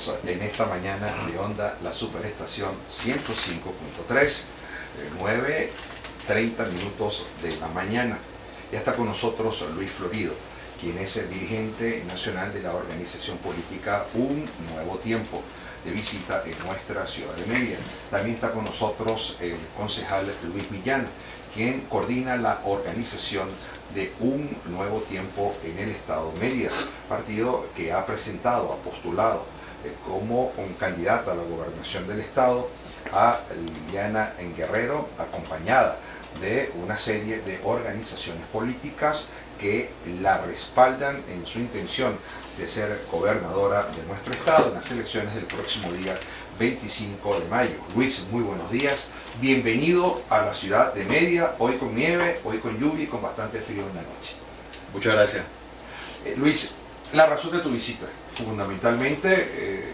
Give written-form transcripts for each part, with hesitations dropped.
nosotros en esta mañana de Onda, la Superestación 105.3, 9:30 de la mañana. Ya está con nosotros Luis Florido, quien es el dirigente nacional de la organización política Un Nuevo Tiempo, de visita en nuestra ciudad de Mérida. También está con nosotros el concejal Luis Millán, quien coordina la organización de Un Nuevo Tiempo en el estado de Mérida, partido que ha presentado, ha postulado como un candidato a la gobernación del estado a Liliana Guerrero, acompañada de una serie de organizaciones políticas que la respaldan en su intención de ser gobernadora de nuestro estado en las elecciones del próximo día 25 de mayo. Luis, muy buenos días. Bienvenido a la ciudad de Mérida, hoy con nieve, hoy con lluvia y con bastante frío en la noche. Muchas gracias. Luis, la razón de tu visita, fundamentalmente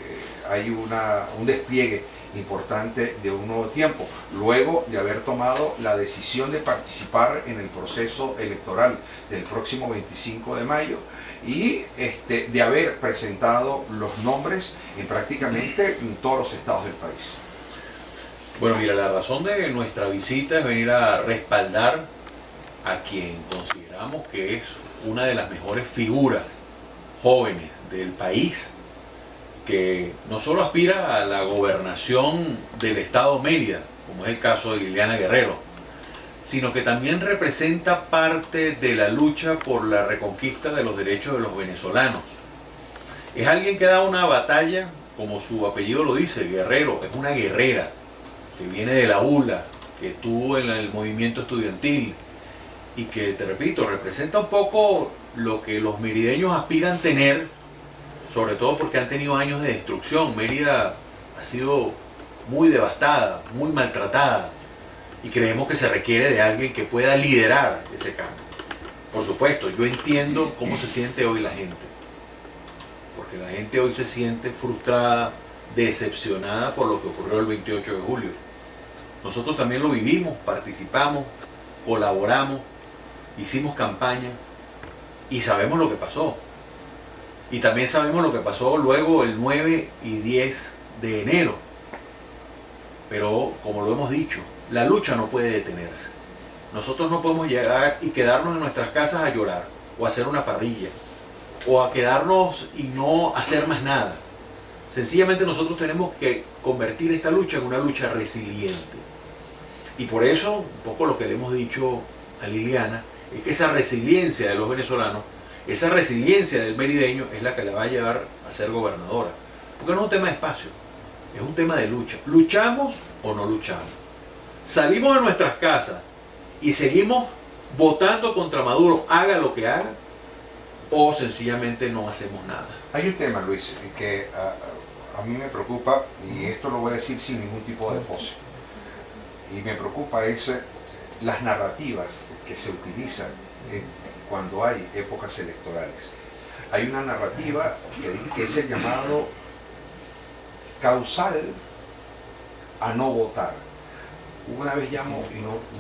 hay un despliegue importante de Un Nuevo Tiempo, luego de haber tomado la decisión de participar en el proceso electoral del próximo 25 de mayo y de haber presentado los nombres en prácticamente todos los estados del país. Bueno, mira, la razón de nuestra visita es venir a respaldar a quien consideramos que es una de las mejores figuras jóvenes del país, que no solo aspira a la gobernación del estado Mérida, como es el caso de Liliana Guerrero, sino que también representa parte de la lucha por la reconquista de los derechos de los venezolanos. Es alguien que da una batalla, como su apellido lo dice, Guerrero, es una guerrera, que viene de la ULA, que estuvo en el movimiento estudiantil y que, te repito, representa un poco lo que los merideños aspiran a tener, sobre todo porque han tenido años de destrucción. Mérida ha sido muy devastada, muy maltratada, y creemos que se requiere de alguien que pueda liderar ese cambio. Por supuesto, yo entiendo cómo se siente hoy la gente, porque la gente hoy se siente frustrada, decepcionada por lo que ocurrió el 28 de julio. Nosotros también lo vivimos, participamos, colaboramos, hicimos campaña y sabemos lo que pasó. Y también sabemos lo que pasó luego el 9 y 10 de enero. Pero como lo hemos dicho, la lucha no puede detenerse. Nosotros no podemos llegar y quedarnos en nuestras casas a llorar, o a hacer una parrilla, o a quedarnos y no hacer más nada. Sencillamente nosotros tenemos que convertir esta lucha en una lucha resiliente. Y por eso, un poco lo que le hemos dicho a Liliana, es que esa resiliencia de los venezolanos, esa resiliencia del merideño es la que la va a llevar a ser gobernadora. Porque no es un tema de espacio, es un tema de lucha. ¿Luchamos o no luchamos? ¿Salimos de nuestras casas y seguimos votando contra Maduro, haga lo que haga? ¿O sencillamente no hacemos nada? Hay un tema, Luis, que a mí me preocupa, y esto lo voy a decir sin ningún tipo de pose, y me preocupa es las narrativas que se utilizan cuando hay épocas electorales. Hay una narrativa que es el llamado causal a no votar. Una vez llamo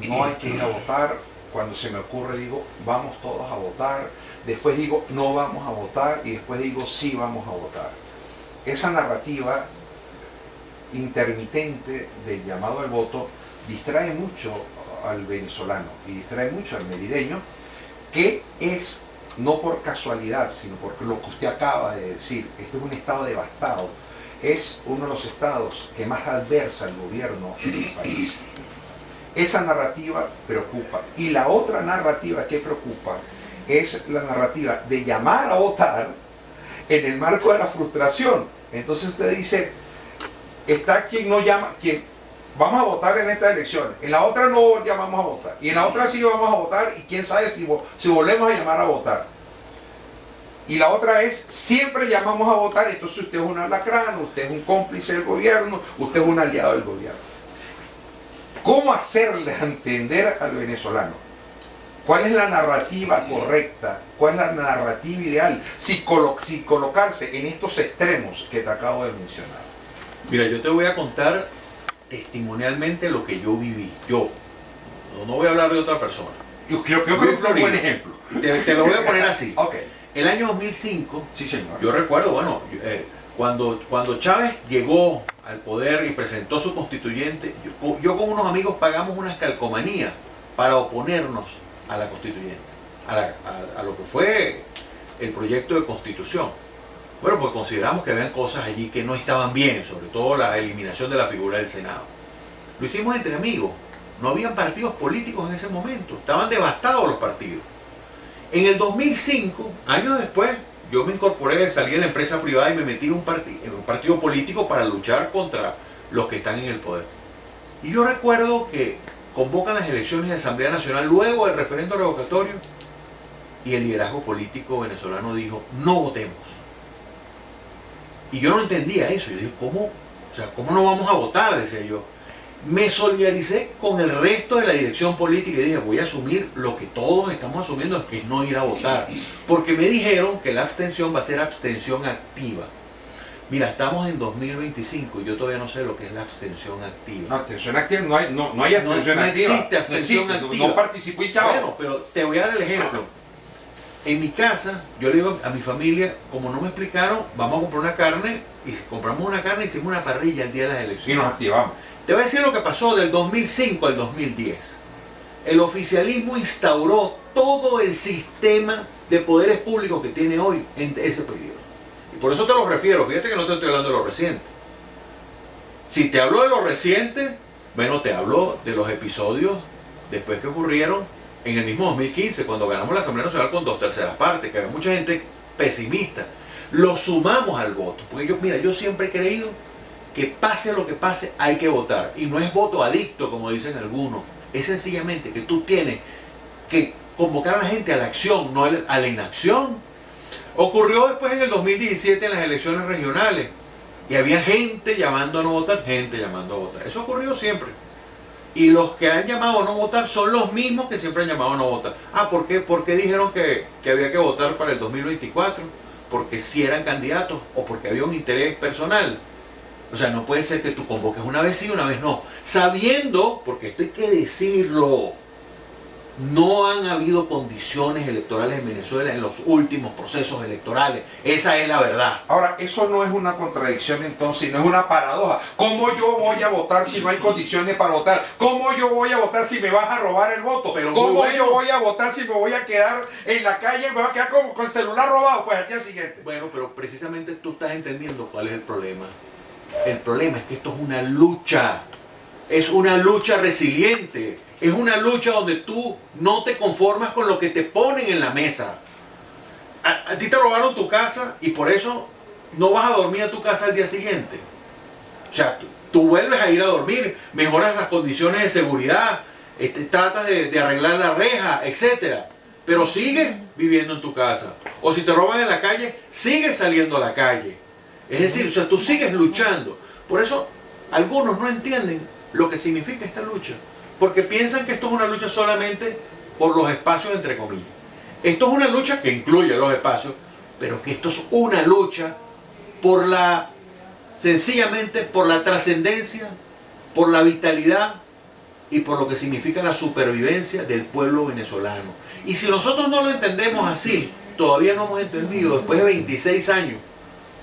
y no hay que ir a votar, cuando se me ocurre digo vamos todos a votar, después digo no vamos a votar y después digo sí vamos a votar. Esa narrativa intermitente del llamado al voto distrae mucho al venezolano y distrae mucho al merideño, que es no por casualidad, sino por lo que usted acaba de decir. Este es un estado devastado, es uno de los estados que más adversa al gobierno del país. Esa narrativa preocupa. Y la otra narrativa que preocupa es la narrativa de llamar a votar en el marco de la frustración. Entonces usted dice, está quien no llama, quien vamos a votar en esta elección, en la otra no llamamos a votar, y en la otra sí vamos a votar, y quién sabe si volvemos a llamar a votar. Y la otra es, siempre llamamos a votar, entonces usted es un alacrán, usted es un cómplice del gobierno, usted es un aliado del gobierno. ¿Cómo hacerle entender al venezolano cuál es la narrativa correcta, cuál es la narrativa ideal, si colocarse en estos extremos que te acabo de mencionar? Mira, yo te voy a contar testimonialmente lo que yo viví. Yo no voy a hablar de otra persona. Yo creo que es un buen ejemplo. Te lo voy a poner así. Ok. El año 2005, sí, señor. yo recuerdo, bueno, Cuando Chávez llegó al poder y presentó su constituyente, yo con unos amigos pagamos unas calcomanías para oponernos a la constituyente, a lo que fue el proyecto de constitución. Bueno, pues consideramos que habían cosas allí que no estaban bien, sobre todo la eliminación de la figura del Senado. Lo hicimos entre amigos, no habían partidos políticos en ese momento, estaban devastados los partidos. En el 2005, años después, yo me incorporé, salí de la empresa privada y me metí en un partido político para luchar contra los que están en el poder. Y yo recuerdo que convocan las elecciones de Asamblea Nacional luego del referendo revocatorio y el liderazgo político venezolano dijo, no votemos. Y yo no entendía eso. Yo dije, ¿cómo? O sea, ¿cómo no vamos a votar? Decía yo. Me solidaricé con el resto de la dirección política y dije, voy a asumir lo que todos estamos asumiendo, que es no ir a votar. Porque me dijeron que la abstención va a ser abstención activa. Mira, estamos en 2025 y yo todavía no sé lo que es la abstención activa. No, abstención activa, no hay abstención activa. No existe abstención activa. No participó y chao. Bueno, pero te voy a dar el ejemplo. En mi casa, yo le digo a mi familia, como no me explicaron, vamos a comprar una carne, y compramos una carne y hicimos una parrilla el día de las elecciones. Y nos activamos. Te voy a decir lo que pasó del 2005 al 2010. El oficialismo instauró todo el sistema de poderes públicos que tiene hoy en ese periodo. Y por eso te lo refiero, fíjate que no te estoy hablando de lo reciente. Si te hablo de lo reciente, bueno, te hablo de los episodios después que ocurrieron en el mismo 2015, cuando ganamos la Asamblea Nacional con 2/3 partes, que había mucha gente pesimista. Lo sumamos al voto, porque yo siempre he creído que pase lo que pase, hay que votar. Y no es voto adicto, como dicen algunos. Es sencillamente que tú tienes que convocar a la gente a la acción, no a la inacción. Ocurrió después en el 2017 en las elecciones regionales. Y había gente llamando a no votar, gente llamando a votar. Eso ha ocurrido siempre. Y los que han llamado a no votar son los mismos que siempre han llamado a no votar. Ah, ¿por qué? ¿Por qué dijeron que había que votar para el 2024? Porque si eran candidatos o porque había un interés personal. O sea, no puede ser que tú convoques una vez sí y una vez no. Sabiendo, porque esto hay que decirlo, no han habido condiciones electorales en Venezuela en los últimos procesos electorales. Esa es la verdad. Ahora, eso no es una contradicción entonces, no es una paradoja. ¿Cómo yo voy a votar si no hay condiciones para votar? ¿Cómo yo voy a votar si me vas a robar el voto? Pero ¿cómo yo voy a votar si me voy a quedar en la calle, me voy a quedar como con el celular robado? Pues al día siguiente. Bueno, pero precisamente tú estás entendiendo cuál es el problema. El problema es que esto es una lucha. Es una lucha resiliente. Es una lucha donde tú no te conformas con lo que te ponen en la mesa. A ti te robaron tu casa y por eso no vas a dormir a tu casa al día siguiente. O sea, tú vuelves a ir a dormir, mejoras las condiciones de seguridad, tratas de arreglar la reja, etc. Pero sigues viviendo en tu casa. O si te roban en la calle, sigues saliendo a la calle. Es decir, o sea, tú sigues luchando. Por eso algunos no entienden lo que significa esta lucha. Porque piensan que esto es una lucha solamente por los espacios, entre comillas. Esto es una lucha que incluye los espacios, pero que esto es una lucha por sencillamente por la trascendencia, por la vitalidad y por lo que significa la supervivencia del pueblo venezolano. Y si nosotros no lo entendemos así, todavía no hemos entendido, después de 26 años,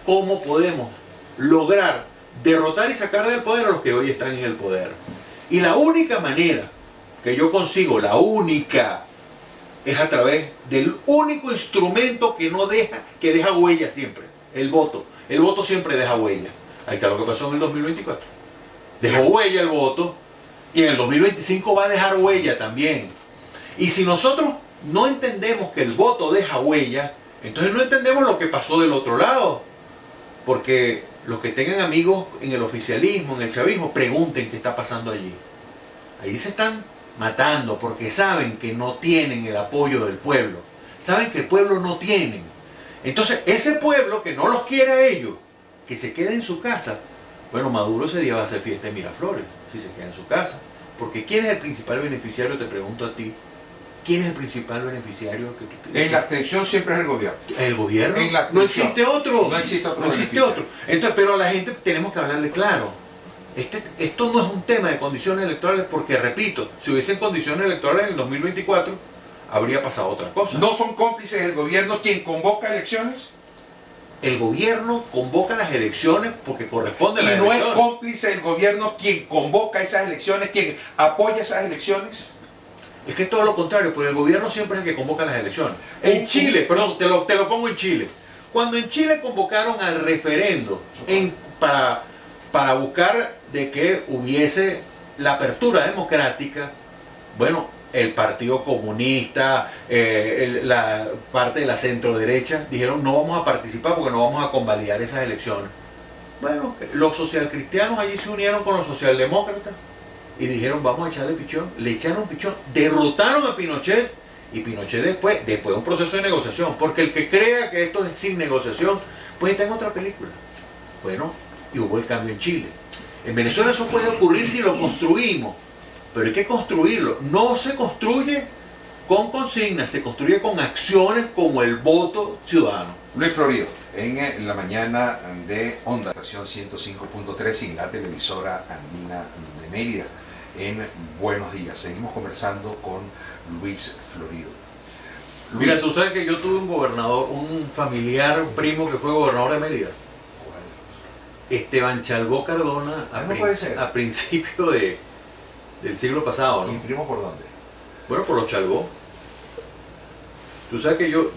cómo podemos lograr derrotar y sacar del poder a los que hoy están en el poder. Y la única manera que yo consigo, la única, es a través del único instrumento que deja huella siempre, el voto. El voto siempre deja huella. Ahí está lo que pasó en el 2024. Dejó huella el voto y en el 2025 va a dejar huella también. Y si nosotros no entendemos que el voto deja huella, entonces no entendemos lo que pasó del otro lado. Porque los que tengan amigos en el oficialismo, en el chavismo, pregunten qué está pasando allí. Ahí se están matando porque saben que no tienen el apoyo del pueblo. Saben que el pueblo no tienen. Entonces, ese pueblo que no los quiere a ellos, que se quede en su casa, bueno, Maduro ese día va a hacer fiesta en Miraflores, si se queda en su casa. Porque ¿quién es el principal beneficiario? Te pregunto a ti. ¿Quién es el principal beneficiario que tú tienes? En la abstención siempre es el gobierno. ¿El gobierno? No existe otro. No existe otro. No existe otro. Entonces, pero a la gente tenemos que hablarle claro. Esto no es un tema de condiciones electorales porque, repito, si hubiesen condiciones electorales en el 2024, habría pasado otra cosa. ¿No son cómplices del gobierno quien convoca elecciones? el gobierno convoca las elecciones porque corresponde a las ¿Y no es elecciones. cómplice el gobierno quien convoca esas elecciones, quien apoya esas elecciones? Es que es todo lo contrario, porque el gobierno siempre es el que convoca las elecciones. En Chile, perdón, te lo pongo en Chile. Cuando en Chile convocaron al referendo para buscar de que hubiese la apertura democrática, bueno, el Partido Comunista, la parte de la centro derecha, dijeron no vamos a participar porque no vamos a convalidar esas elecciones. Bueno, los socialcristianos allí se unieron con los socialdemócratas y dijeron vamos a echarle pichón. Le echaron pichón, derrotaron a Pinochet y Pinochet después de un proceso de negociación, porque el que crea que esto es sin negociación, pues está en otra película. Bueno, y hubo el cambio en Chile. En Venezuela eso puede ocurrir si lo construimos, pero hay que construirlo. No se construye con consignas, se construye con acciones como el voto ciudadano. Luis Florido, en la mañana de Onda, estación 105.3 en la televisora andina de Mérida. En Buenos Días. Seguimos conversando con Luis Florido. Luis, Mira, tú sabes que yo tuve un gobernador, un familiar, un primo que fue gobernador de Mérida. Esteban Chalbó Cardona, a principio del siglo pasado, ¿no? ¿Y primo por dónde? Bueno, por los Chalbó. Tú sabes que yo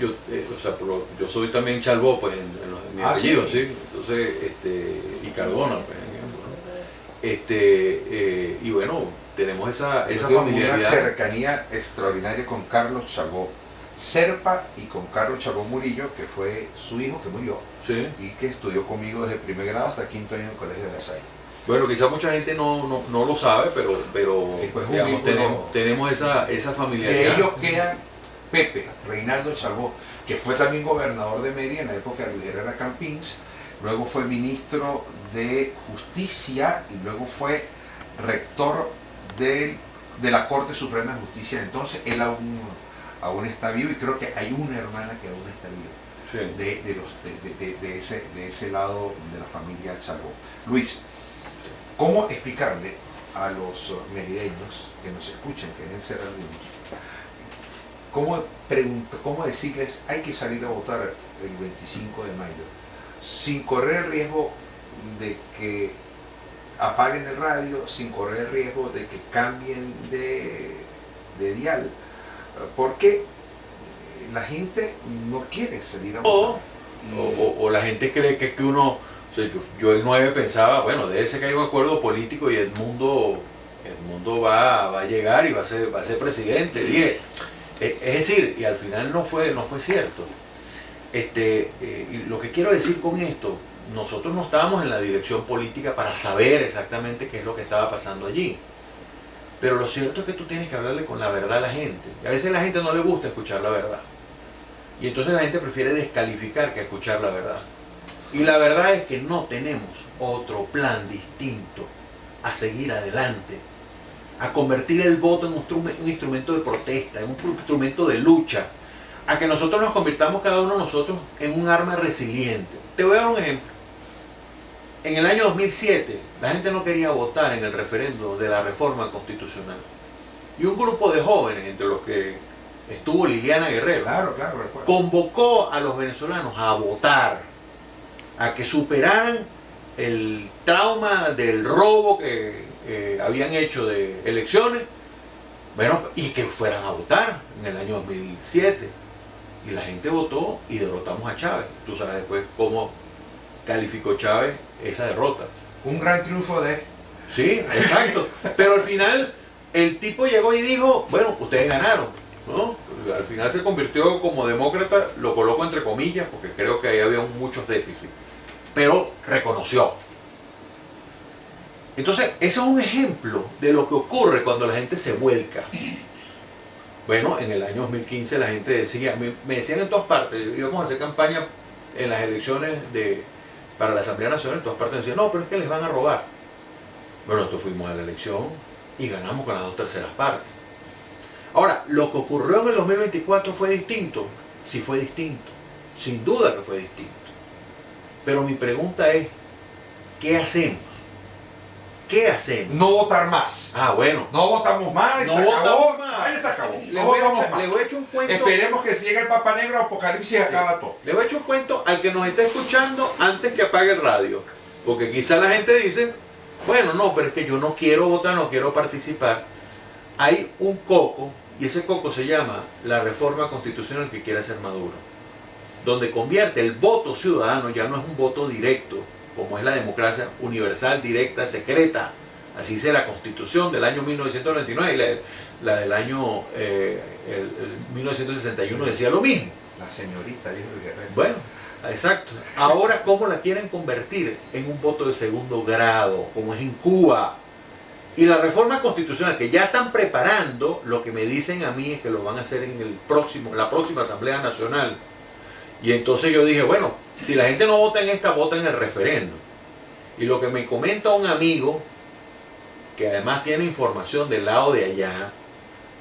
soy también Chalbó, pues, en mi apellido, ¿sí? Entonces, y Cardona, pues, y bueno, tenemos esa familiaridad. Una cercanía extraordinaria con Carlos Chalbó Serpa y con Carlos Chalbó Murillo, que fue su hijo que murió, sí, y que estudió conmigo desde primer grado hasta quinto año en el Colegio de La Salle. Bueno, quizás mucha gente no lo sabe, pero pues digamos, tenemos esa familiaridad. De ellos quedan Pepe Reinaldo Chalbó, que fue también gobernador de Mérida en la época de Luis Herrera Campins, luego fue ministro de Justicia y luego fue rector de la Corte Suprema de Justicia. Entonces él aún está vivo y creo que hay una hermana que aún está viva, sí, de ese lado de la familia Chalbó. Luis, ¿cómo explicarle a los merideños que nos escuchan, que deben ser algunos, cómo decirles hay que salir a votar el 25 de mayo sin correr el riesgo de que apaguen el radio, sin correr el riesgo de que cambien de dial? Porque la gente no quiere salir a votar. O la gente cree que uno, o sea, yo el 9 pensaba, bueno, debe ser que hay un acuerdo político y el mundo va a llegar y va a ser presidente. Dije, es decir, y al final no fue cierto. Y lo que quiero decir con esto, nosotros no estábamos en la dirección política para saber exactamente qué es lo que estaba pasando allí. Pero lo cierto es que tú tienes que hablarle con la verdad a la gente. Y a veces a la gente no le gusta escuchar la verdad. Y entonces la gente prefiere descalificar que escuchar la verdad. Y la verdad es que no tenemos otro plan distinto a seguir adelante, a convertir el voto en un instrumento de protesta, en un instrumento de lucha, a que nosotros nos convirtamos cada uno de nosotros en un arma resiliente. Te voy a dar un ejemplo. En el año 2007, la gente no quería votar en el referendo de la reforma constitucional. Y un grupo de jóvenes, entre los que estuvo Liliana Guerrero, recuerdo, convocó a los venezolanos a votar, a que superaran el trauma del robo que habían hecho de elecciones, bueno, y que fueran a votar en el año 2007. Y la gente votó y derrotamos a Chávez. Tú sabes después cómo calificó Chávez esa derrota. Un gran triunfo de... Sí, exacto. Pero al final el tipo llegó y dijo, bueno, ustedes ganaron, ¿no? Al final se convirtió como demócrata, lo coloco entre comillas, porque creo que ahí había muchos déficits, pero reconoció. Entonces, ese es un ejemplo de lo que ocurre cuando la gente se vuelca. Bueno, en el año 2015 la gente decía, me decían en todas partes, íbamos a hacer campaña en las elecciones para la Asamblea Nacional, en todas partes decían, no, pero es que les van a robar. Bueno, nosotros fuimos a la elección y ganamos con las 2/3 partes. Ahora, lo que ocurrió en el 2024 fue distinto. Sí fue distinto, sin duda que fue distinto. Pero mi pregunta es, ¿qué hacemos? ¿qué hacemos? No votar más. Ah, bueno. No votamos más, No se acabó. votamos más. Ahí se acabó. Le No voy, votamos a, más. le voy a echar un cuento. Esperemos que si llega el Papa Negro, Apocalipsis y acaba todo. Le voy a echar un cuento al que nos está escuchando antes que apague el radio. Porque quizá la gente dice, bueno, no, pero es que yo no quiero votar, no quiero participar. Hay un coco, y ese coco se llama la reforma constitucional que quiere hacer Maduro, donde convierte el voto ciudadano, ya no es un voto directo, como es la democracia universal, directa, secreta. Así dice la Constitución del año 1999 y la del año 1961 decía lo mismo. La señorita, dijo Luis Guerrero. Bueno, exacto. Ahora, ¿cómo la quieren convertir en un voto de segundo grado, como es en Cuba? Y la reforma constitucional que ya están preparando, lo que me dicen a mí es que lo van a hacer en la próxima Asamblea Nacional. Y entonces yo dije, bueno, si la gente no vota en esta, vota en el referéndum. Y lo que me comenta un amigo, que además tiene información del lado de allá,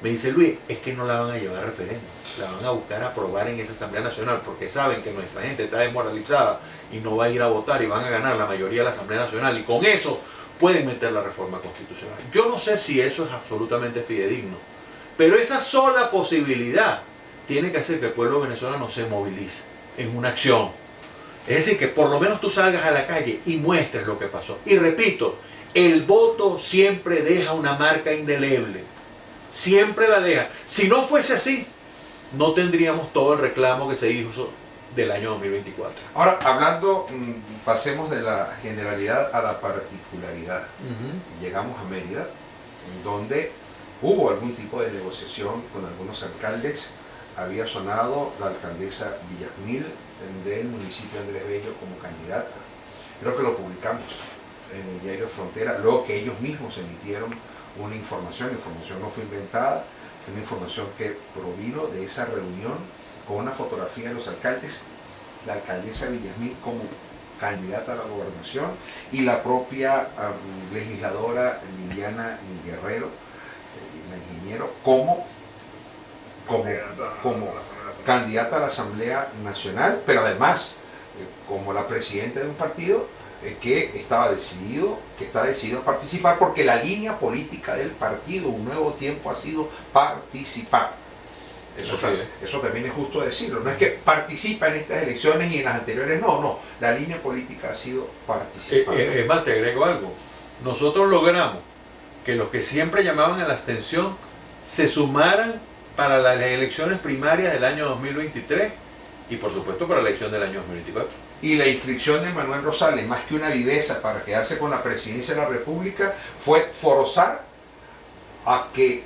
me dice, Luis, es que no la van a llevar a referéndum, la van a buscar a aprobar en esa Asamblea Nacional, porque saben que nuestra gente está desmoralizada y no va a ir a votar y van a ganar la mayoría de la Asamblea Nacional, y con eso pueden meter la reforma constitucional. Yo no sé si eso es absolutamente fidedigno, pero esa sola posibilidad tiene que hacer que el pueblo venezolano se movilice en una acción. Es decir, que por lo menos tú salgas a la calle y muestres lo que pasó. Y repito, el voto siempre deja una marca indeleble. Siempre la deja. Si no fuese así, no tendríamos todo el reclamo que se hizo del año 2024. Ahora, hablando, pasemos de la generalidad a la particularidad. Llegamos a Mérida, donde hubo algún tipo de negociación con algunos alcaldes. Había sonado la alcaldesa Villasmil del municipio de Andrés Bello como candidata. Creo que lo publicamos en el diario Frontera, luego que ellos mismos emitieron una información. La información no fue inventada, fue una información que provino de esa reunión con una fotografía de los alcaldes, la alcaldesa Villasmil como candidata a la gobernación y la propia legisladora Liliana Guerrero, la ingeniero, como candidata a la Asamblea Nacional, pero además como la presidenta de un partido que está decidido a participar, porque la línea política del partido Un Nuevo Tiempo ha sido participar. Eso también es justo decirlo. No es que participa en estas elecciones y en las anteriores no. La línea política ha sido participar. Es más, te agrego algo. Nosotros logramos que los que siempre llamaban a la abstención se sumaran para las elecciones primarias del año 2023 y por supuesto para la elección del año 2024. Y la inscripción de Manuel Rosales, más que una viveza para quedarse con la presidencia de la República, fue forzar a que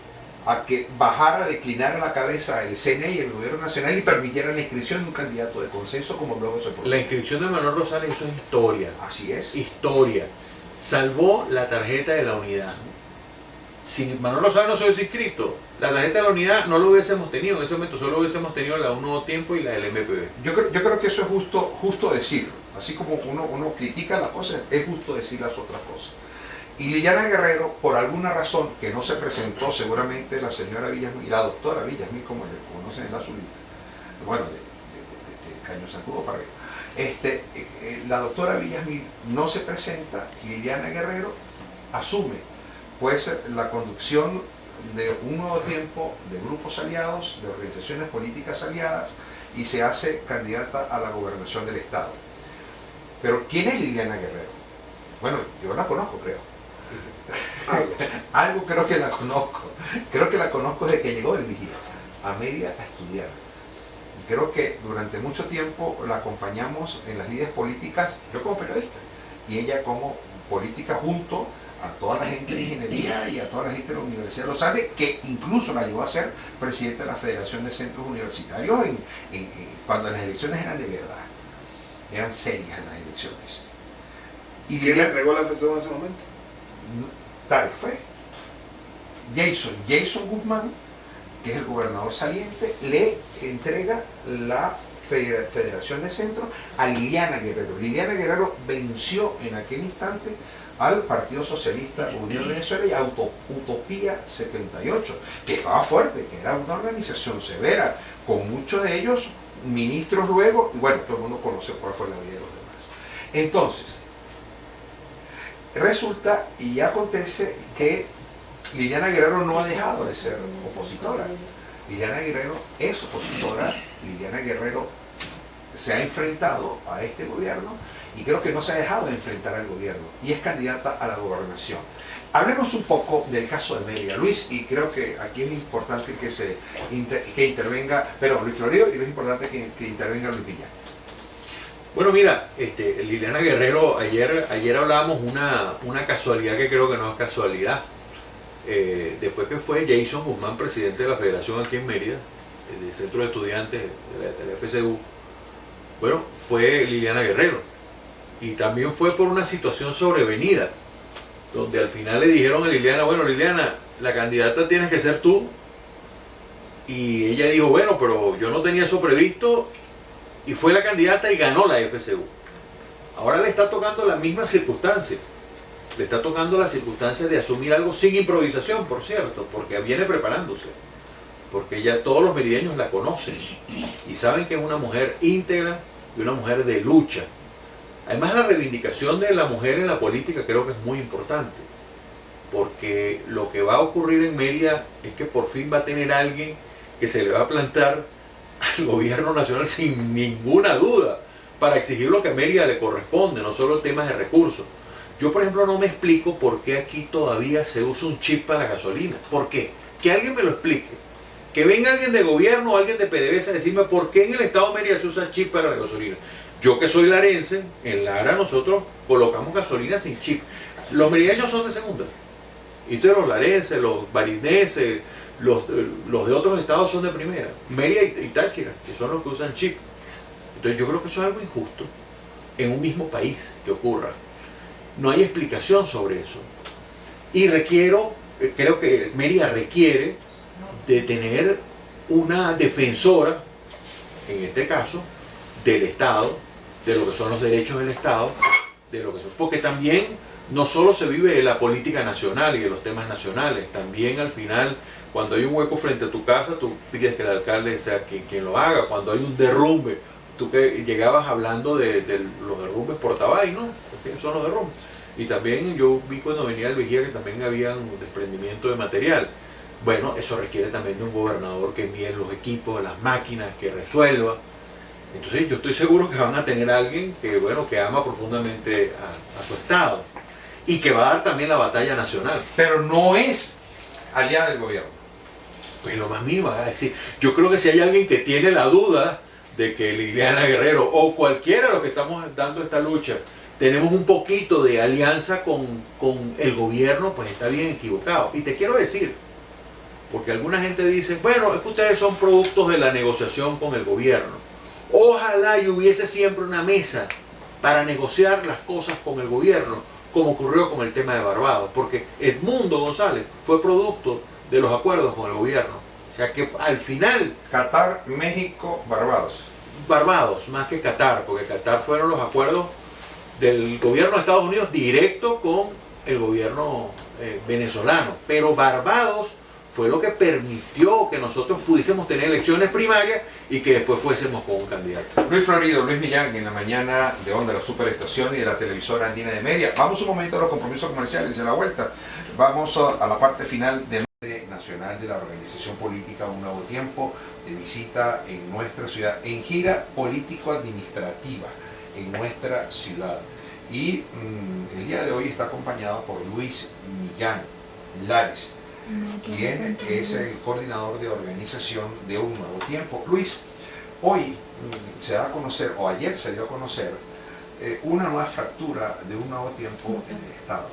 bajara, declinara la cabeza el CNE y el Gobierno Nacional y permitiera la inscripción de un candidato de consenso como luego se propuso. La inscripción de Manuel Rosales, eso es historia. Así es. Historia. Salvó la tarjeta de la unidad. Si Manuel Rosales no se hubiese inscrito, la tarjeta de la unidad no lo hubiésemos tenido en ese momento, solo hubiésemos tenido la Un Nuevo Tiempo y la del MPB. Yo creo que eso es justo decirlo. Así como uno critica las cosas, es justo decir las otras cosas. Y Liliana Guerrero, por alguna razón que no se presentó, seguramente la señora Villasmil, la doctora Villasmil, como le conocen en la Zulita, bueno, de Caño Zancudo para arriba, la doctora Villasmil no se presenta, Liliana Guerrero asume pues la conducción de Un Nuevo Tiempo, de grupos aliados, de organizaciones políticas aliadas, y se hace candidata a la gobernación del Estado. Pero ¿quién es Liliana Guerrero? Bueno, yo la conozco, creo. Algo creo que la conozco. Creo que la conozco desde que llegó del Vigía a Mérida a estudiar. Y creo que durante mucho tiempo la acompañamos en las lides políticas, yo como periodista, y ella como política junto a toda la gente de ingeniería y a toda la gente de la Universidad de los Andes, que incluso la llevó a ser presidenta de la Federación de Centros Universitarios cuando las elecciones eran de verdad, eran serias las elecciones. ¿Y quién le entregó la FCO en ese momento? Tal fue. Jason Guzmán, que es el gobernador saliente, le entrega la Federación de Centros a Liliana Guerrero. Liliana Guerrero venció en aquel instante al Partido Socialista Unión de Venezuela y a Utopía 78, que estaba fuerte, que era una organización severa, con muchos de ellos ministros luego, y bueno, todo el mundo conoce cuál fue la vida de los demás. Entonces, resulta y acontece que Liliana Guerrero no ha dejado de ser opositora. Liliana Guerrero es opositora, Liliana Guerrero se ha enfrentado a este gobierno y creo que no se ha dejado de enfrentar al gobierno y es candidata a la gobernación. Hablemos un poco del caso de Mérida, Luis, y creo que aquí es importante que intervenga, pero Luis Florido, y es importante que intervenga Luis Millán. Bueno, mira, Liliana Guerrero, ayer hablábamos una casualidad que creo que no es casualidad. Después que fue Jason Guzmán, presidente de la federación aquí en Mérida, del centro de estudiantes de la FCU, bueno, fue Liliana Guerrero. Y también fue por una situación sobrevenida, donde al final le dijeron a Liliana, bueno, Liliana, la candidata tienes que ser tú. Y ella dijo, bueno, pero yo no tenía eso previsto, y fue la candidata y ganó la FCU. Ahora le está tocando la misma circunstancia. Le está tocando la circunstancia de asumir algo sin improvisación, por cierto, porque viene preparándose. Porque ya todos los merideños la conocen y saben que es una mujer íntegra y una mujer de lucha. Además, la reivindicación de la mujer en la política creo que es muy importante, porque lo que va a ocurrir en Mérida es que por fin va a tener alguien que se le va a plantar al gobierno nacional sin ninguna duda para exigir lo que a Mérida le corresponde, no solo temas de recursos. Yo, por ejemplo, no me explico por qué aquí todavía se usa un chip para la gasolina. ¿Por qué? Que alguien me lo explique. Que venga alguien de gobierno o alguien de PDVSA a decirme por qué en el estado de Mérida se usa chip para la gasolina. Yo que soy larense, en Lara nosotros colocamos gasolina sin chip. Los merideños son de segunda. Y entonces los larenses, los barineses, los de otros estados son de primera. Mérida y Táchira, que son los que usan chip. Entonces yo creo que eso es algo injusto en un mismo país que ocurra. No hay explicación sobre eso. Y creo que Mérida requiere de tener una defensora, en este caso, del Estado, de lo que son los derechos del Estado, de lo que son, porque también no solo se vive de la política nacional y de los temas nacionales, también al final, cuando hay un hueco frente a tu casa, tú pides que el alcalde sea quien lo haga. Cuando hay un derrumbe, tú que llegabas hablando de los derrumbes por Tabay, ¿no? Porque son los derrumbes. Y también yo vi cuando venía el vigía que también había un desprendimiento de material. Bueno, eso requiere también de un gobernador que envíe los equipos, las máquinas, que resuelva. Entonces yo estoy seguro que van a tener a alguien que, bueno, que ama profundamente a su estado y que va a dar también la batalla nacional. Pero no es aliada del gobierno. Pues lo más mínimo, es decir, yo creo que si hay alguien que tiene la duda de que Liliana Guerrero o cualquiera de los que estamos dando esta lucha tenemos un poquito de alianza con el gobierno, pues está bien equivocado. Y te quiero decir, porque alguna gente dice, bueno, es que ustedes son productos de la negociación con el gobierno. Ojalá y hubiese siempre una mesa para negociar las cosas con el gobierno, como ocurrió con el tema de Barbados, porque Edmundo González fue producto de los acuerdos con el gobierno. O sea que al final... Qatar, México, Barbados. Barbados, más que Qatar, porque Qatar fueron los acuerdos del gobierno de Estados Unidos directo con el gobierno venezolano. Pero Barbados fue lo que permitió que nosotros pudiésemos tener elecciones primarias y que después fuésemos con un candidato. Luis Florido, Luis Millán, en la mañana de Onda, la Superestación y de la televisora andina de Mérida. Vamos un momento a los compromisos comerciales y a la vuelta. Vamos a la parte final de nacional de la organización política Un Nuevo Tiempo, de visita en nuestra ciudad, en gira político-administrativa en nuestra ciudad. Y el día de hoy está acompañado por Luis Millán Lares, quien es el coordinador de organización de Un Nuevo Tiempo. Luis, hoy se da a conocer, o ayer se dio a conocer, una nueva fractura de Un Nuevo Tiempo en el Estado.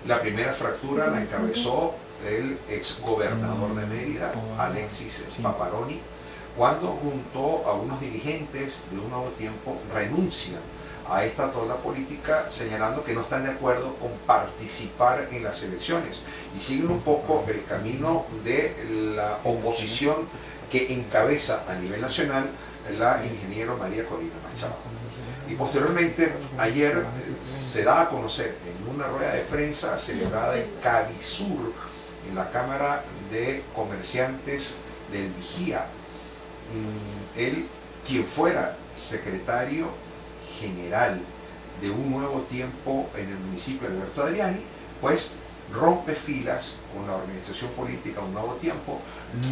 La primera fractura la encabezó el exgobernador de Mérida, Alexis Paparoni, cuando junto a unos dirigentes de Un Nuevo Tiempo renuncian a esta tolda política, señalando que no están de acuerdo con participar en las elecciones y siguen un poco el camino de la oposición que encabeza a nivel nacional la ingeniero María Corina Machado. Y posteriormente, ayer se da a conocer en una rueda de prensa celebrada en Cabisur, en la Cámara de Comerciantes del Vigía, quien fuera secretario general de un nuevo tiempo en el municipio de Alberto Adriani, pues rompe filas con la organización política Un Nuevo Tiempo,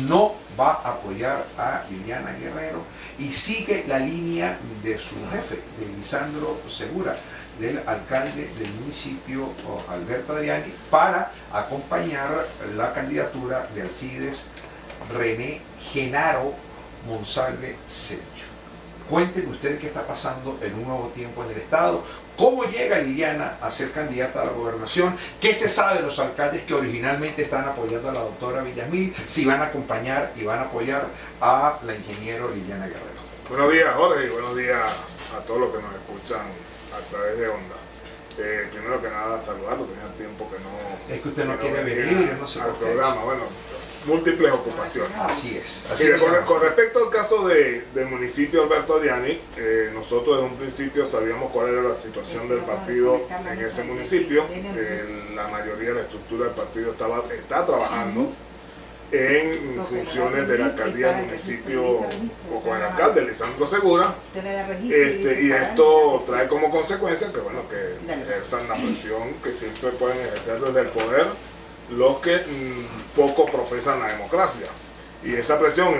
no va a apoyar a Liliana Guerrero y sigue la línea de su jefe, de Lisandro Segura, del alcalde del municipio Alberto Adriani, para acompañar la candidatura de Alcides René Genaro Monsalve Cedeño. Cuéntenme ustedes qué está pasando en Un Nuevo Tiempo en el Estado, cómo llega Liliana a ser candidata a la gobernación, qué se sabe de los alcaldes que originalmente están apoyando a la doctora Villamil, si van a acompañar y van a apoyar a la ingeniero Liliana Guerrero. Buenos días, Jorge, y buenos días a todos los que nos escuchan a través de Onda. Primero que nada, saludarlo, tenía tiempo que no... Es que usted no quiere venir, no sé al por qué. programa, bueno, múltiples ocupaciones. Así es. Así Mire, que con respecto al caso del municipio Alberto Adriani, nosotros desde un principio sabíamos cuál era la situación del partido en ese municipio. La mayoría de la estructura del partido está trabajando en funciones de la alcaldía del municipio o con el alcalde Lisandro Segura, y esto trae como consecuencia que bueno, que ejerzan la presión que siempre pueden ejercer desde el poder los que poco profesan la democracia, y esa presión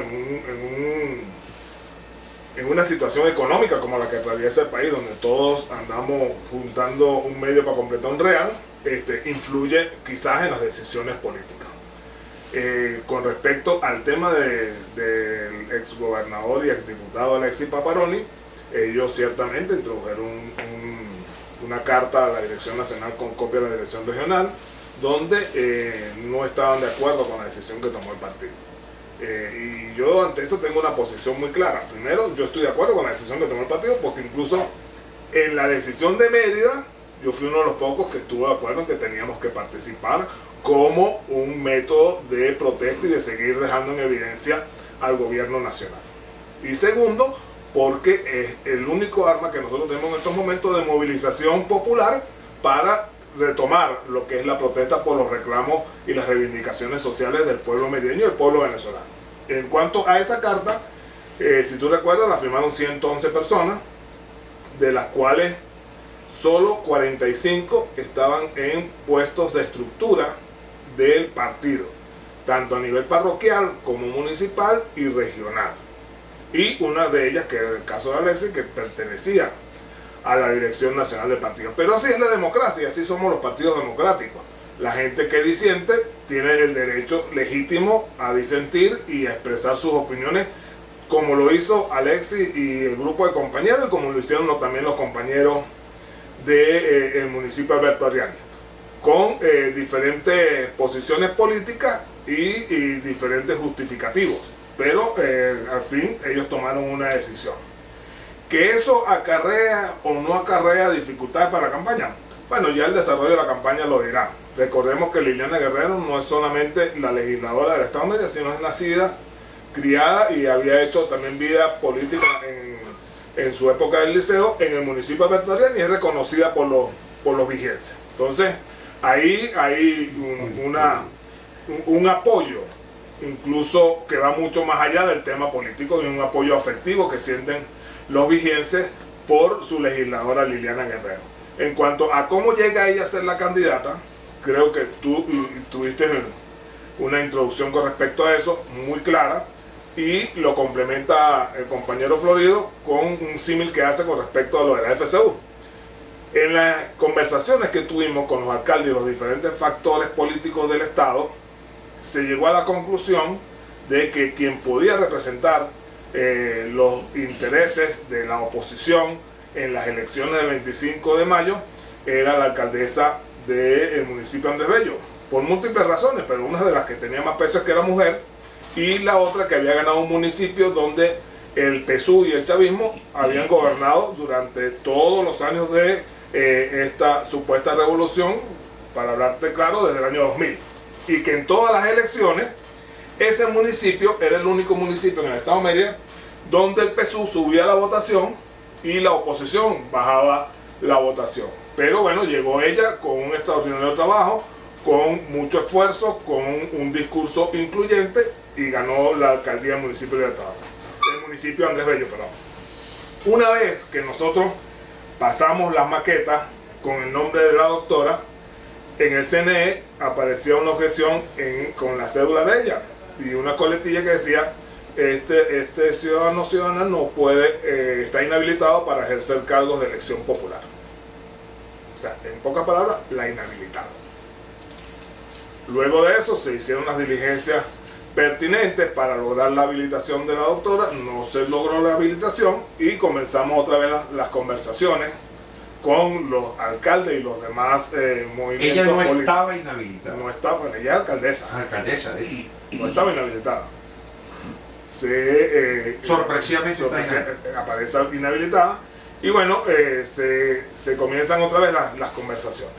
en una situación económica como la que atraviesa el país, donde todos andamos juntando un medio para completar un real, influye quizás en las decisiones políticas. Con respecto al tema del exgobernador y exdiputado Alexis Paparoni, ellos ciertamente introdujeron una carta a la Dirección Nacional con copia de la Dirección Regional, donde no estaban de acuerdo con la decisión que tomó el partido. Y yo ante eso tengo una posición muy clara. Primero, yo estoy de acuerdo con la decisión que tomó el partido, porque incluso en la decisión de Mérida, yo fui uno de los pocos que estuvo de acuerdo en que teníamos que participar como un método de protesta y de seguir dejando en evidencia al gobierno nacional. Y segundo, porque es el único arma que nosotros tenemos en estos momentos de movilización popular para retomar lo que es la protesta por los reclamos y las reivindicaciones sociales del pueblo merideño y del pueblo venezolano. En cuanto a esa carta, si tú recuerdas, la firmaron 111 personas, de las cuales solo 45 estaban en puestos de estructura del partido, tanto a nivel parroquial como municipal y regional. Y una de ellas, que era el caso de Alexis, que pertenecía a la Dirección Nacional del partido. Pero así es la democracia, así somos los partidos democráticos. La gente que disiente tiene el derecho legítimo a disentir y a expresar sus opiniones, como lo hizo Alexis y el grupo de compañeros, y como lo hicieron también los compañeros del municipio Alberto Adriani, con diferentes posiciones políticas y diferentes justificativos. Pero al fin ellos tomaron una decisión. ¿Que eso acarrea o no acarrea dificultades para la campaña? Bueno, ya el desarrollo de la campaña lo dirá. Recordemos que Liliana Guerrero no es solamente la legisladora del Estado Media, sino es nacida, criada y había hecho también vida política en su época del liceo en el municipio de Alberto Adriani, y es reconocida por los vigenses. Entonces, ahí hay un apoyo, incluso que va mucho más allá del tema político, y un apoyo afectivo que sienten los vigenses por su legisladora Liliana Guerrero. En cuanto a cómo llega ella a ser la candidata, creo que tú tuviste una introducción con respecto a eso muy clara, y lo complementa el compañero Florido con un símil que hace con respecto a lo de la FCU. En las conversaciones que tuvimos con los alcaldes y los diferentes factores políticos del Estado, se llegó a la conclusión de que quien podía representar los intereses de la oposición en las elecciones del 25 de mayo era la alcaldesa del municipio Andrés Bello, por múltiples razones, pero una de las que tenía más peso es que era mujer, y la otra que había ganado un municipio donde el PSUV y el chavismo habían gobernado durante todos los años de esta supuesta revolución, para hablarte claro, desde el año 2000, y que en todas las elecciones ese municipio era el único municipio en el estado de Mérida donde el PSUV subía la votación y la oposición bajaba la votación. Pero bueno, llegó ella con un extraordinario trabajo, con mucho esfuerzo, con un discurso incluyente, y ganó la alcaldía del municipio de Andrés Bello, perdón. Una vez que nosotros pasamos las maquetas con el nombre de la doctora. En el CNE aparecía una objeción con la cédula de ella y una coletilla que decía: este ciudadana no puede, está inhabilitado para ejercer cargos de elección popular. O sea, en pocas palabras, la inhabilitaron. Luego de eso se hicieron las diligencias pertinentes para lograr la habilitación de la doctora. No se logró la habilitación y comenzamos otra vez las conversaciones con los alcaldes y los demás movimientos. Ella no estaba inhabilitada. No estaba, bueno, ella es alcaldesa. Alcaldesa de ahí. No estaba inhabilitada. Sorpresivamente aparece inhabilitada. Y bueno, se comienzan otra vez las conversaciones.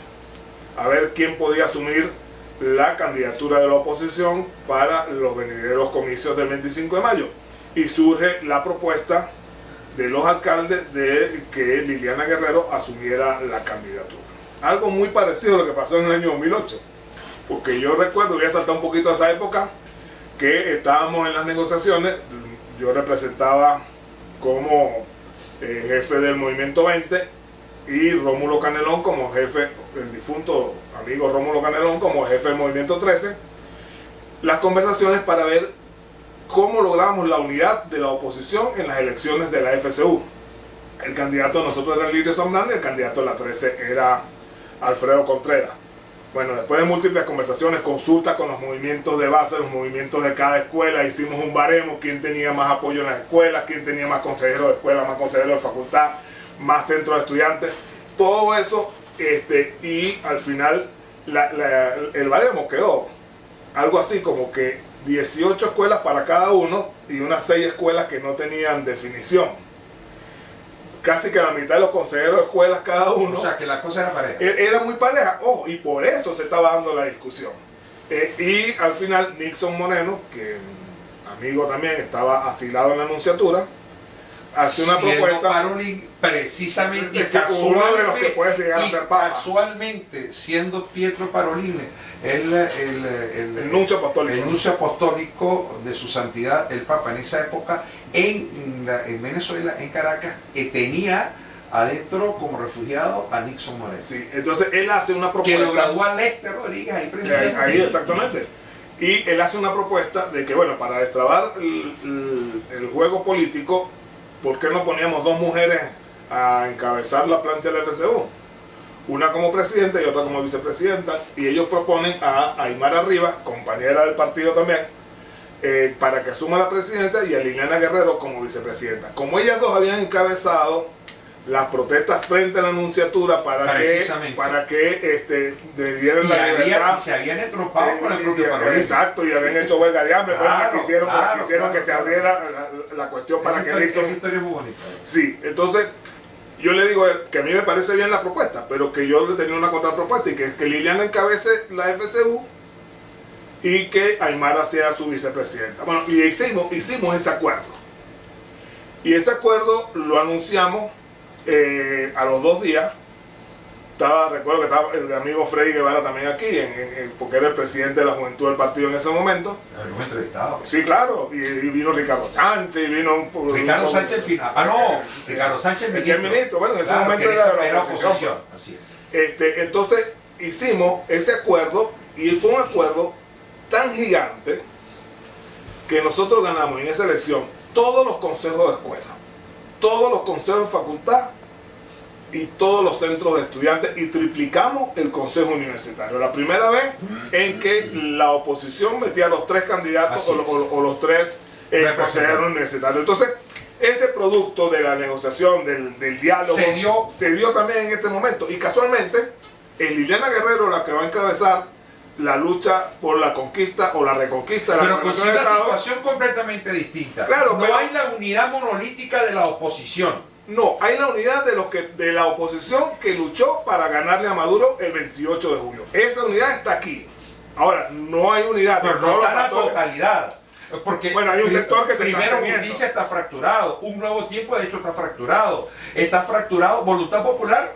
A ver quién podía asumir la candidatura de la oposición para los venideros comicios del 25 de mayo. Y surge la propuesta de los alcaldes de que Liliana Guerrero asumiera la candidatura. Algo muy parecido a lo que pasó en el año 2008. Porque yo recuerdo, voy a saltar un poquito a esa época, que estábamos en las negociaciones. Yo representaba como jefe del Movimiento 20 y Rómulo Canelón como jefe, el difunto amigo Rómulo Canelón como jefe del Movimiento 13. Las conversaciones para ver cómo logramos la unidad de la oposición en las elecciones de la FCU. El candidato de nosotros era Lirio Zambrano y el candidato de la 13 era Alfredo Contreras. Bueno, después de múltiples conversaciones, consultas con los movimientos de base, los movimientos de cada escuela, hicimos un baremo: quién tenía más apoyo en las escuelas, quién tenía más consejeros de escuela, más consejeros de facultad, más centros de estudiantes, todo eso, y al final el baremo quedó algo así como que 18 escuelas para cada uno y unas 6 escuelas que no tenían definición. Casi que la mitad de los consejeros de escuelas cada uno. O sea, que la cosa era pareja. Era muy pareja, y por eso se estaba dando la discusión. Y al final Nixon Moreno, que amigo también, estaba asilado en la Nunciatura, hace una propuesta. Parolin, precisamente, uno de los que puede llegar a ser papa. Casualmente, siendo Pietro Parolin el nuncio apostólico. El nuncio apostólico de su santidad, el Papa, en esa época, en Venezuela, en Caracas, tenía adentro como refugiado a Nixon Moreno. Sí, entonces él hace una propuesta. Que lo graduó a Lester Rodríguez ahí precisamente. Ahí exactamente. Y él hace una propuesta de que, bueno, para destrabar el juego político, ¿por qué no poníamos 2 mujeres a encabezar la plancha del FCU? Una como presidenta y otra como vicepresidenta, y ellos proponen a Aymara Rivas, compañera del partido también, para que asuma la presidencia, y a Liliana Guerrero como vicepresidenta. Como ellas dos habían encabezado las protestas frente a la Nunciatura para que le dieran la libertad. Y se habían entropado con el propio Parolin. Exacto, y habían hecho huelga de hambre, quisieron que se abriera la cuestión para que Nixon. Esa historia es muy bonita. Sí, entonces yo le digo que a mí me parece bien la propuesta, pero que yo le tenía una contrapropuesta, y que es que Liliana encabece la FCU y que Aymara sea su vicepresidenta. Bueno, y hicimos ese acuerdo. Y ese acuerdo lo anunciamos a los 2 días. Recuerdo que estaba el amigo Freddy Guevara también aquí, porque era el presidente de la juventud del partido en ese momento. Yo me he entrevistado. Sí, claro, y vino Ricardo Sánchez, Ricardo Sánchez final. Ricardo Sánchez ministro. Bueno, en ese momento era oposición. Así es. Entonces hicimos ese acuerdo, y fue un acuerdo tan gigante que nosotros ganamos en esa elección todos los consejos de escuela, todos los consejos de facultad y todos los centros de estudiantes, y triplicamos el consejo universitario. La primera vez en que la oposición metía a los 3 candidatos o los 3 consejeros universitarios. Entonces, ese producto de la negociación, del diálogo, se dio también en este momento. Y casualmente, es Liliana Guerrero la que va a encabezar la lucha por la conquista o la reconquista de la pero con una situación completamente distinta. Claro, no hay la unidad monolítica de la oposición. No, hay la unidad de la oposición que luchó para ganarle a Maduro el 28 de julio. Esa unidad está aquí. Ahora, no hay unidad. Pero no está la totalidad. Porque bueno, hay un sector que se primero Justicia está fracturado, Un Nuevo Tiempo de hecho está fracturado, Voluntad Popular,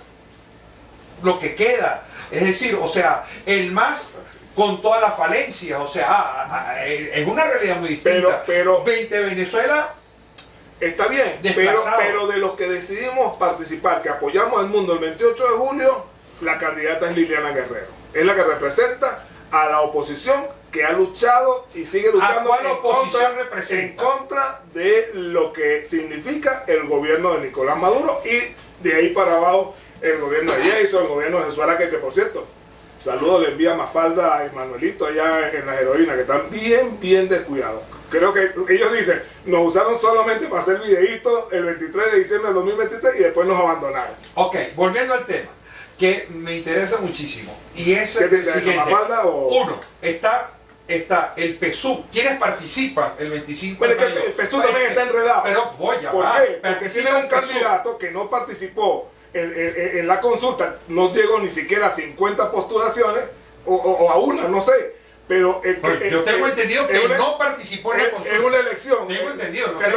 lo que queda. Es decir, o sea, el MAS con todas las falencias, o sea, es una realidad muy distinta. Pero 20 Venezuela Está bien, pero de los que decidimos participar, que apoyamos al mundo el 28 de julio, la candidata es Liliana Guerrero. Es la que representa a la oposición que ha luchado y sigue luchando en contra de lo que significa el gobierno de Nicolás Maduro y de ahí para abajo el gobierno de Jason, el gobierno de Jesús Araque, que por cierto, saludos le envía Mafalda a Emanuelito allá en las heroínas, que están bien descuidados. Creo que ellos dicen, nos usaron solamente para hacer videitos el 23 de diciembre del 2023 y después nos abandonaron. Ok, volviendo al tema, que me interesa muchísimo. Y es ¿Qué te el interesa, siguiente. Mafalda o...? Uno, está el PSUV. ¿Quiénes participan el 25 Bueno, de es que mayo? el PSUV también está enredado. Pero voy a ¿Por va, qué? Porque tiene un candidato que no participó en la consulta, no llegó ni siquiera a 50 postulaciones, o a una, no sé. Pero yo tengo entendido que no participó en la consulta. Es una elección. Tengo entendido. No o sea,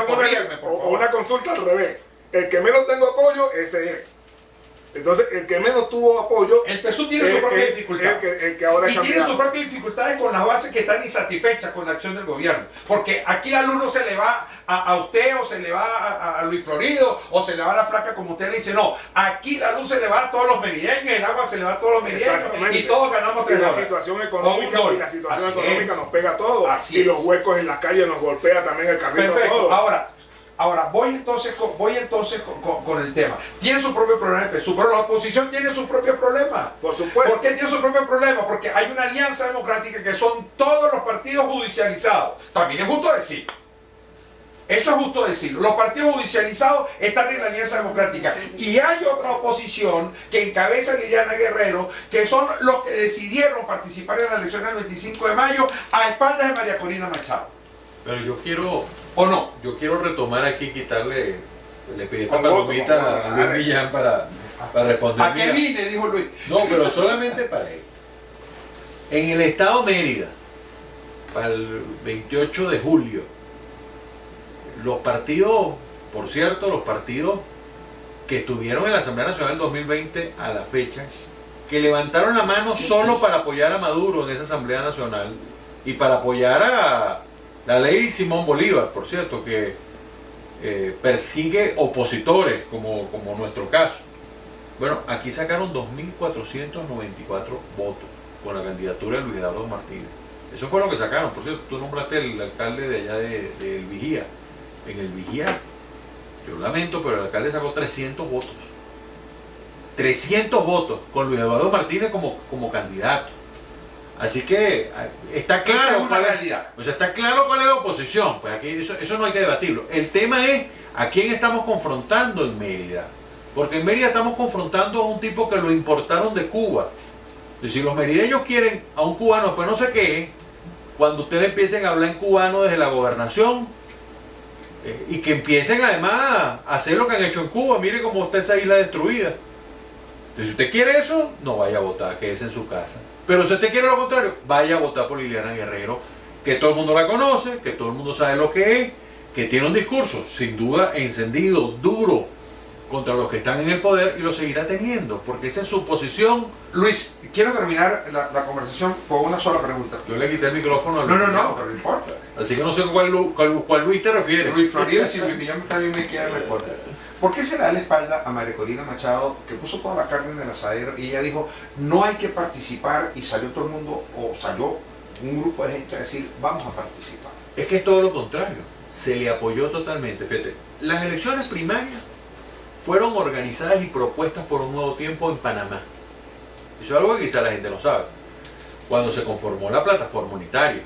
una consulta al revés. El que menos tengo apoyo, ese es. Entonces, el que menos tuvo apoyo... El PSUV tiene su propia dificultad. El que ahora y tiene sus propias dificultades con las bases que están insatisfechas con la acción del gobierno. Porque aquí la luz no se le va a usted, o se le va a Luis Florido, o se le va a la flaca como usted le dice. No, aquí la luz se le va a todos los merideños, el agua se le va a todos los merideños, y todos ganamos $3. Y la situación económica nos pega a todos. Y los huecos en las calles nos golpea también el carrito. Perfecto. Todo. Ahora, voy entonces con el tema. Tiene su propio problema el PSUV, pero la oposición tiene su propio problema. Por supuesto. ¿Por qué tiene su propio problema? Porque hay una alianza democrática que son todos los partidos judicializados. También es justo decir. Eso es justo decirlo. Los partidos judicializados están en la alianza democrática. Y hay otra oposición que encabeza Liliana Guerrero, que son los que decidieron participar en la elección del 25 de mayo a espaldas de María Corina Machado. Pero yo quiero... ¿O no? Yo quiero retomar aquí, quitarle, le pedí esta palomita a Luis Millán para responder. ¿A qué vine? Dijo Luis. No, pero solamente para él. En el estado Mérida, para el 28 de julio, los partidos, por cierto, los partidos que estuvieron en la Asamblea Nacional del 2020 a la fecha, que levantaron la mano solo para apoyar a Maduro en esa Asamblea Nacional y para apoyar a la ley Simón Bolívar, por cierto, que persigue opositores, como nuestro caso. Bueno, aquí sacaron 2.494 votos con la candidatura de Luis Eduardo Martínez. Eso fue lo que sacaron. Por cierto, tú nombraste el alcalde de allá del Vigía. En el Vigía, yo lamento, pero el alcalde sacó 300 votos. 300 votos con Luis Eduardo Martínez como candidato. Así que está claro cuál es la realidad. O sea, está claro cuál es la oposición. Pues aquí eso no hay que debatirlo. El tema es a quién estamos confrontando en Mérida. Porque en Mérida estamos confrontando a un tipo que lo importaron de Cuba. Y si los merideños quieren a un cubano, pues no sé qué, cuando ustedes empiecen a hablar en cubano desde la gobernación, y que empiecen además a hacer lo que han hecho en Cuba. Mire cómo está esa isla destruida. Entonces, si usted quiere eso, no vaya a votar, quédese en su casa. Pero si usted quiere lo contrario, vaya a votar por Liliana Guerrero, que todo el mundo la conoce, que todo el mundo sabe lo que es, que tiene un discurso sin duda encendido, duro, contra los que están en el poder, y lo seguirá teniendo, porque esa es su posición. Luis, quiero terminar la conversación con una sola pregunta. Yo le quité el micrófono a Luis. No, pero no importa. Así que no sé cuál Luis te refiere. Luis Florido, si Luis Millán también me quiere responder. ¿Por qué se le da la espalda a María Corina Machado, que puso toda la carne en el asadero, y ella dijo, no hay que participar, y salió todo el mundo, o salió un grupo de gente a decir, vamos a participar? Es que es todo lo contrario. Se le apoyó totalmente. Fíjate, las elecciones primarias fueron organizadas y propuestas por Un Nuevo Tiempo en Panamá. Eso es algo que quizá la gente no sabe. Cuando se conformó la plataforma unitaria.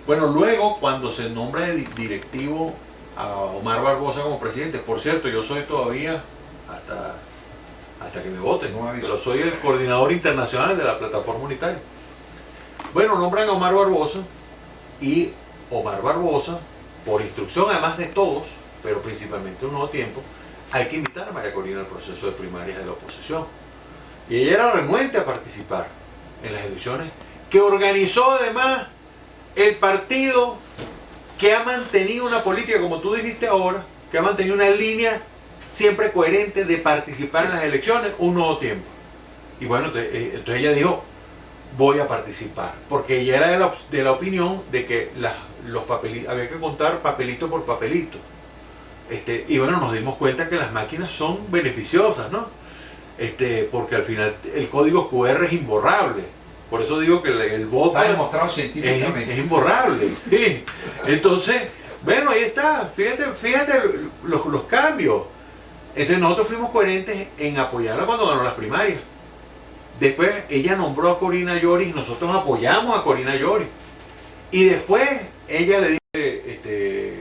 Bueno, luego cuando se nombra de directivo a Omar Barbosa como presidente, por cierto, yo soy todavía, hasta que me voten, ¿no? Pero soy el coordinador internacional de la plataforma unitaria. Bueno, nombran a Omar Barbosa, y Omar Barbosa, por instrucción además de todos, pero principalmente Un Nuevo Tiempo, hay que invitar a María Corina al proceso de primarias de la oposición. Y ella era renuente a participar en las elecciones, que organizó además el partido que ha mantenido una política, como tú dijiste ahora, que ha mantenido una línea siempre coherente de participar en las elecciones, Un Nuevo Tiempo. Y bueno, entonces ella dijo, voy a participar, porque ella era de la opinión de que los papelitos, había que contar papelito por papelito. Y bueno, nos dimos cuenta que las máquinas son beneficiosas, ¿no? Porque al final el código QR es imborrable. Por eso digo que el voto está demostrado científicamente. Es imborrable. Sí. Entonces, bueno, ahí está. Fíjate los cambios. Entonces nosotros fuimos coherentes en apoyarla cuando ganó las primarias. Después ella nombró a Corina Lloris y nosotros apoyamos a Corina Lloris. Y después ella le dice,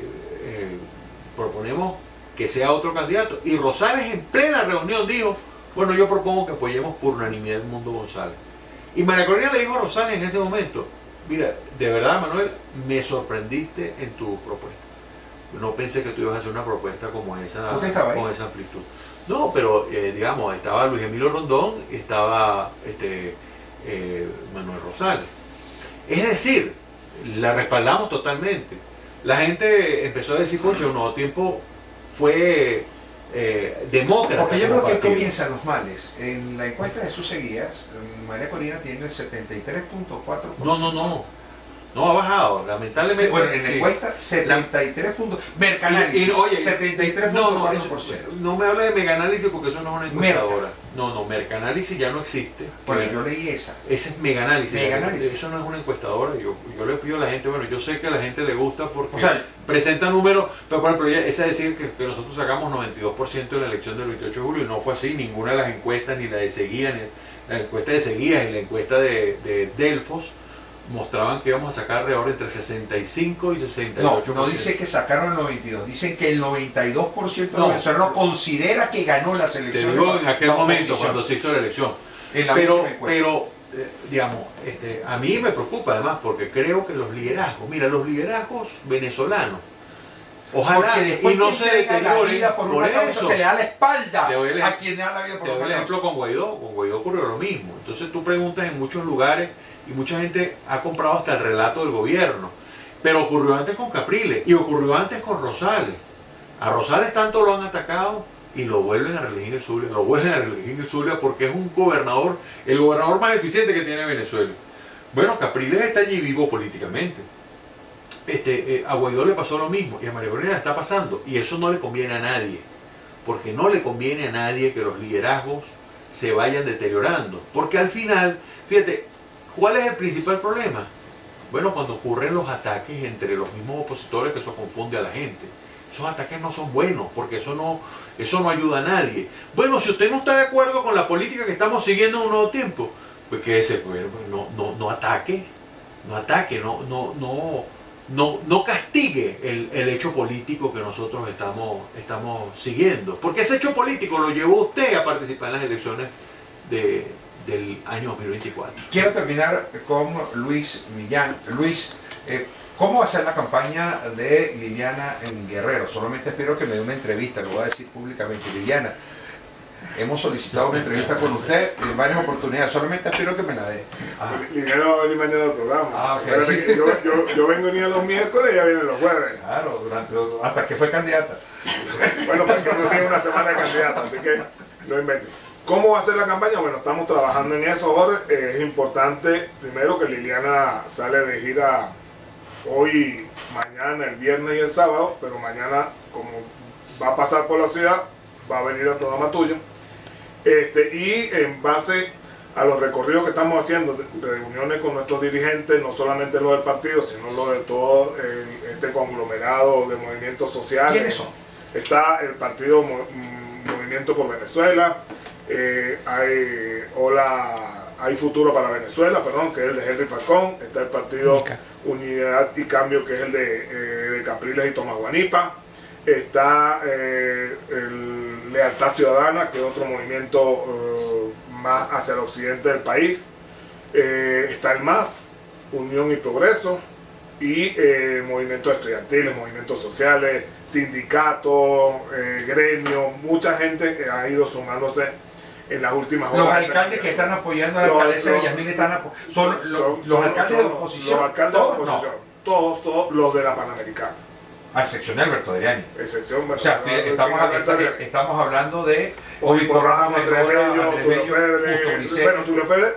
proponemos que sea otro candidato. Y Rosales en plena reunión dijo, bueno, yo propongo que apoyemos por unanimidad el Mundo González. Y María Corina le dijo a Rosales en ese momento, mira, de verdad, Manuel, me sorprendiste en tu propuesta. No pensé que tú ibas a hacer una propuesta como esa, con esa amplitud. No, pero digamos, estaba Luis Emilio Rondón, estaba Manuel Rosales. Es decir, la respaldamos totalmente. La gente empezó a decir, concha, un Nuevo Tiempo fue demócrata. Porque yo creo que comienzan los males. En la encuesta de sus seguías, María Corina tiene el 73.4%. No, ha bajado, lamentablemente. Bueno, en la encuesta, 73 puntos. Mercanálisis, oye, 73.4%. No me hable de Meganálisis porque eso no es una encuestadora. No, Mercanálisis ya no existe. Bueno, yo leí esa. Ese es Meganálisis. Meganálisis. Eso no es una encuestadora. Yo le pido a la gente, bueno, yo sé que a la gente le gusta porque o sea, presenta números, pero por ejemplo, es decir que nosotros sacamos 92% en la elección del 28 de julio y no fue así. Ninguna de las encuestas, ni la de Seguía, ni la encuesta de Seguías y la encuesta de Delfos, mostraban que íbamos a sacar alrededor entre 65 y 68%. No dice que sacaron el 92, dicen que el 92% de los venezolanos considera que ganó las elecciones. Te digo en aquel momento cuando se hizo la elección. Pero digamos, a mí me preocupa además porque creo que los liderazgos venezolanos, ojalá y no se deterioren por eso. Se le da la espalda a quien le da la vida por una causa. Te doy el ejemplo con Guaidó. Con Guaidó ocurrió lo mismo. Entonces tú preguntas en muchos lugares y mucha gente ha comprado hasta el relato del gobierno. Pero ocurrió antes con Capriles y ocurrió antes con Rosales. A Rosales tanto lo han atacado y lo vuelven a reelegir en el Zulia, porque es un gobernador, el gobernador más eficiente que tiene Venezuela. Bueno, Capriles está allí vivo políticamente. A Guaidó le pasó lo mismo y a María Corina le está pasando. Y eso no le conviene a nadie. Porque no le conviene a nadie que los liderazgos se vayan deteriorando. Porque al final, fíjate, ¿cuál es el principal problema? Bueno, cuando ocurren los ataques entre los mismos opositores, que eso confunde a la gente. Esos ataques no son buenos, porque eso no ayuda a nadie. Bueno, si usted no está de acuerdo con la política que estamos siguiendo en un nuevo tiempo, pues quédese, pues, no ataque, no castigue el hecho político que nosotros estamos siguiendo. Porque ese hecho político lo llevó usted a participar en las elecciones del año 2024. Quiero terminar con Luis Millán. Luis, ¿cómo va a ser la campaña de Liliana en Guerrero? Solamente espero que me dé una entrevista, lo voy a decir públicamente. Liliana, hemos solicitado una entrevista con usted en varias oportunidades, solamente espero que me la dé. Liliana va a venir mañana al programa. Okay. Yo vengo ni a los miércoles y ella viene los jueves. Claro, hasta que fue candidata. Bueno, porque no tiene una semana de candidata, así que no inventes. ¿Cómo va a ser la campaña? Bueno, estamos trabajando en eso, Jorge. Es importante, primero, que Liliana sale de gira hoy, mañana, el viernes y el sábado, pero mañana, como va a pasar por la ciudad, va a venir al programa tuyo. Y en base a los recorridos que estamos haciendo, reuniones con nuestros dirigentes, no solamente los del partido, sino los de todo este conglomerado de movimientos sociales. ¿Quiénes son? Está el partido Movimiento por Venezuela, hay Futuro para Venezuela, que es el de Henry Falcón. Está el partido Unidad y Cambio, que es el de Capriles y Tomás Guanipa. Está el Lealtad Ciudadana, que es otro movimiento más hacia el occidente del país. Está el MAS, Unión y Progreso, y movimientos estudiantiles, movimientos sociales, sindicatos, gremios. Mucha gente ha ido sumándose en las últimas horas. Los alcaldes que están apoyando a la alcaldesa Yasmín son los alcaldes de oposición. Los alcaldes de oposición, todos los de la Panamericana. A excepción de Alberto Adriani. Excepción, o sea, estamos hablando de Tulio Febre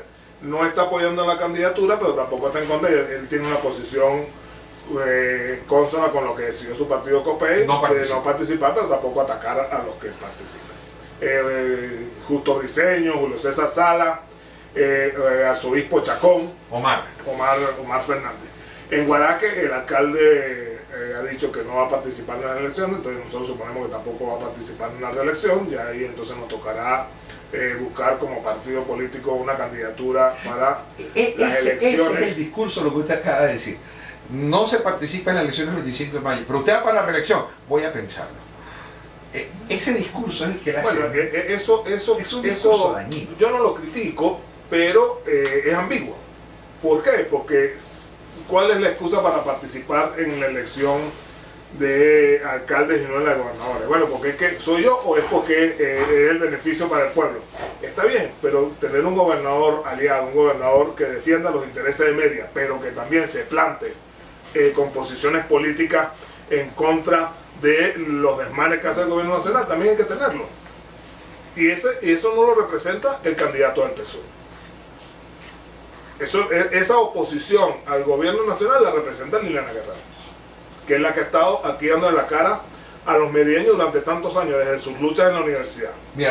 no está apoyando la candidatura, pero tampoco está en contra. Él tiene una posición consona con lo que decidió su partido COPEI, No de participa. no participar, pero tampoco atacar a los que participan. Justo Briceño, Julio César Sala, arzobispo Chacón, Omar. Omar Fernández. En Guaraque el alcalde ha dicho que no va a participar en las elecciones, entonces nosotros suponemos que tampoco va a participar en la reelección, y ahí entonces nos tocará buscar como partido político una candidatura para las Ese es elecciones. el discurso, lo que usted acaba de decir. No se participa en las elecciones el 25 de mayo, pero usted va para la reelección, voy a pensarlo. Ese discurso es el que le hace. Bueno, eso es un discurso dañino. yo no lo critico, pero es ambiguo. ¿Por qué? Porque ¿cuál es la excusa para participar en la elección de alcaldes y no en la de gobernadores? Bueno, porque es que soy yo o es porque es el beneficio para el pueblo. Está bien, pero tener un gobernador aliado, un gobernador que defienda los intereses de Mérida, pero que también se plante con posiciones políticas en contra de los desmanes que hace el gobierno nacional, también hay que tenerlo. Y eso no lo representa el candidato del PSUV. Esa oposición al gobierno nacional la representa Liliana Guerrero, que es la que ha estado aquí dando la cara a los merideños durante tantos años, desde sus luchas en la universidad. Mira,